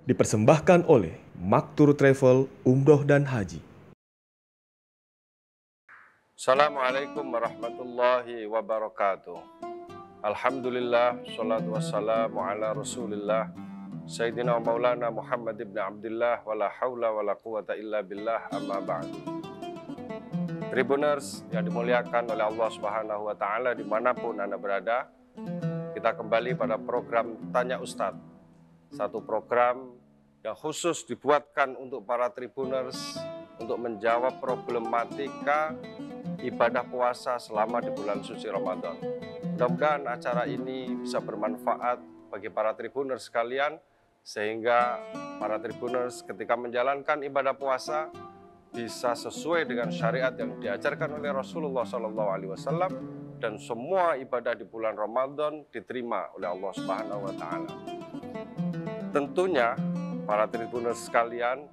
Dipersembahkan oleh Maktur Travel Umroh dan Haji. Assalamualaikum warahmatullahi wabarakatuh. Alhamdulillah, salatu wassalamu ala rasulillah Sayyidina Maulana Muhammad ibn Abdullah, wala hawla wala quwata illa billah, amma ba'du. Tribuners yang dimuliakan oleh Allah Subhanahu wa Ta'ala dimanapun Anda berada, kita kembali pada program Tanya Ustadz, satu program yang khusus dibuatkan untuk para Tribuners untuk menjawab problematika ibadah puasa selama di bulan suci Ramadan. Mudah-mudahan acara ini bisa bermanfaat bagi para Tribuners sekalian, sehingga para Tribuners ketika menjalankan ibadah puasa bisa sesuai dengan syariat yang diajarkan oleh Rasulullah SAW, dan semua ibadah di bulan Ramadan diterima oleh Allah Subhanahu wa Ta'ala. Tentunya para Tribuners sekalian,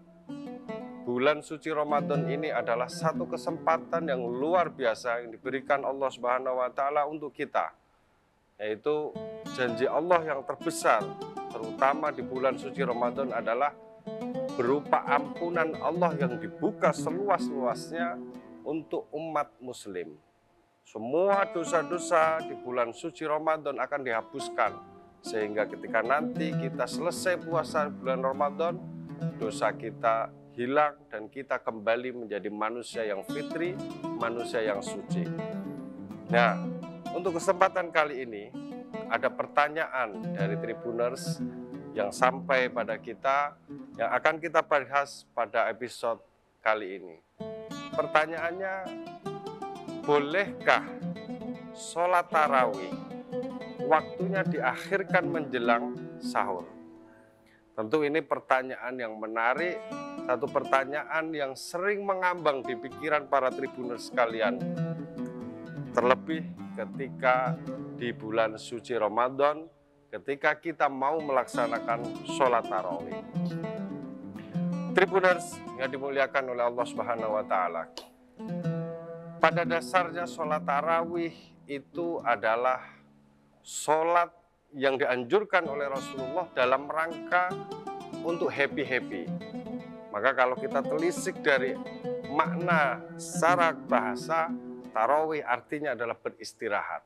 bulan suci Ramadan ini adalah satu kesempatan yang luar biasa yang diberikan Allah Subhanahu wa Ta'ala untuk kita, yaitu janji Allah yang terbesar, terutama di bulan suci Ramadan, adalah berupa ampunan Allah yang dibuka seluas-luasnya untuk umat muslim. Semua dosa-dosa di bulan suci Ramadan akan dihapuskan, sehingga ketika nanti kita selesai puasa bulan Ramadan, dosa kita hilang dan kita kembali menjadi manusia yang fitri, manusia yang suci. Nah, untuk kesempatan kali ini ada pertanyaan dari Tribuners yang sampai pada kita, yang akan kita bahas pada episode kali ini. Pertanyaannya, bolehkah sholat tarawih waktunya diakhirkan menjelang sahur? Tentu ini pertanyaan yang menarik, satu pertanyaan yang sering mengambang di pikiran para Tribuners sekalian. Terlebih ketika di bulan suci Ramadan, ketika kita mau melaksanakan sholat tarawih. Tribuners yang dimuliakan oleh Allah Subhanahu wa Ta'ala, pada dasarnya sholat tarawih itu adalah sholat yang dianjurkan oleh Rasulullah dalam rangka untuk happy-happy. Maka kalau kita telisik dari makna secara bahasa, tarawih artinya adalah beristirahat.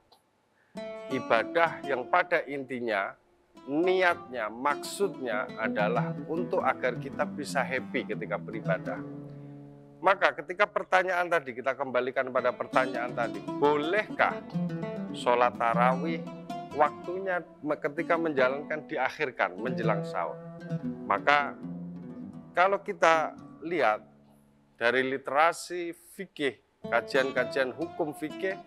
Ibadah yang pada intinya, niatnya, maksudnya adalah untuk agar kita bisa happy ketika beribadah. Maka ketika pertanyaan tadi, kita kembalikan pada pertanyaan tadi, bolehkah sholat tarawih waktunya ketika menjalankan diakhirkan menjelang sahur? Maka kalau kita lihat dari literasi fikih, kajian-kajian hukum fikih,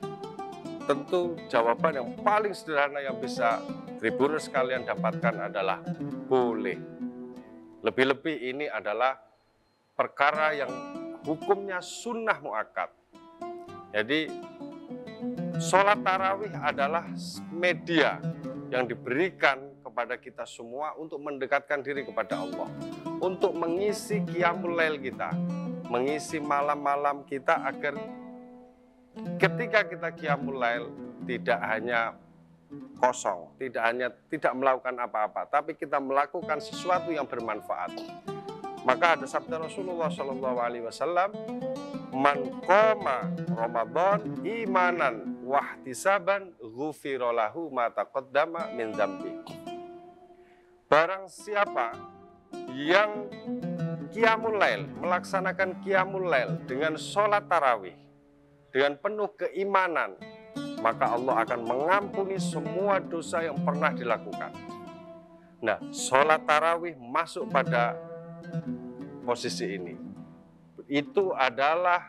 tentu jawaban yang paling sederhana yang bisa Tribuners sekalian dapatkan adalah boleh. Lebih-lebih ini adalah perkara yang hukumnya sunnah muakkad. Jadi sholat tarawih adalah media yang diberikan kepada kita semua untuk mendekatkan diri kepada Allah, untuk mengisi qiyamul lail kita, mengisi malam-malam kita, agar ketika kita qiyamul lail tidak hanya kosong, tidak melakukan apa-apa, tapi kita melakukan sesuatu yang bermanfaat. Maka ada sabda Rasulullah SAW, man qoma Ramadan imanan wahtisaban ghufira lahu ma taqaddama min dzambi. Barang siapa yang qiyamul lail, melaksanakan qiyamul lail dengan sholat tarawih, dengan penuh keimanan, maka Allah akan mengampuni semua dosa yang pernah dilakukan. Nah, sholat tarawih masuk pada posisi ini. Itu adalah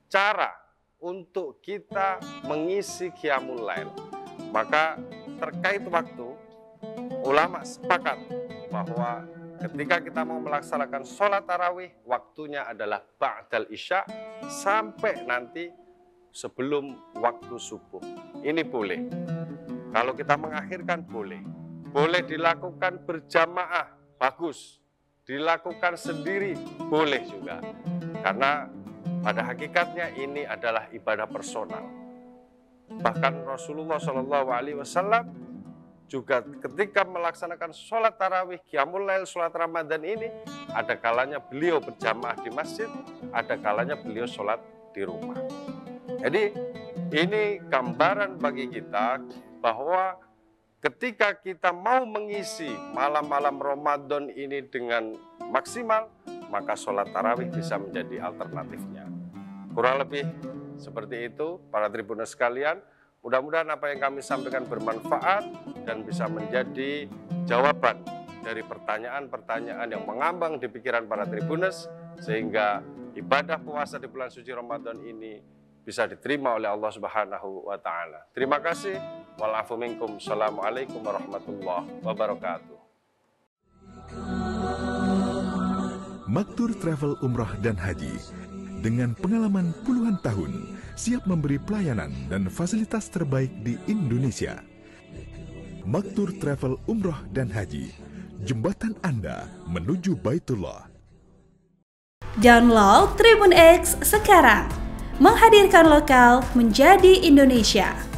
cara untuk kita mengisi qiyamul lail. Maka terkait waktu, ulama sepakat bahwa ketika kita mau melaksanakan sholat tarawih, waktunya adalah ba'dal isya sampai nanti sebelum waktu subuh. Ini boleh. Kalau kita mengakhirkan boleh. Boleh dilakukan berjamaah, bagus. Dilakukan sendiri, boleh juga. Karena pada hakikatnya ini adalah ibadah personal. Bahkan Rasulullah SAW juga ketika melaksanakan sholat tarawih, qiyamul lail, sholat Ramadan ini, ada kalanya beliau berjamaah di masjid, ada kalanya beliau sholat di rumah. Jadi ini gambaran bagi kita bahwa ketika kita mau mengisi malam-malam Ramadan ini dengan maksimal, maka sholat tarawih bisa menjadi alternatifnya. Kurang lebih seperti itu para Tribuners sekalian. Mudah-mudahan apa yang kami sampaikan bermanfaat dan bisa menjadi jawaban dari pertanyaan-pertanyaan yang mengambang di pikiran para Tribuners, sehingga ibadah puasa di bulan suci Ramadan ini bisa diterima oleh Allah Subhanahu wa Ta'ala. Terima kasih. Wa'alafu minkum. Assalamualaikum warahmatullahi wabarakatuh. Maktur Travel Umrah dan Haji dengan pengalaman puluhan tahun siap memberi pelayanan dan fasilitas terbaik di Indonesia. Maktur Travel Umrah dan Haji, jembatan Anda menuju Baitullah. Download Tribun X sekarang, menghadirkan lokal menjadi Indonesia.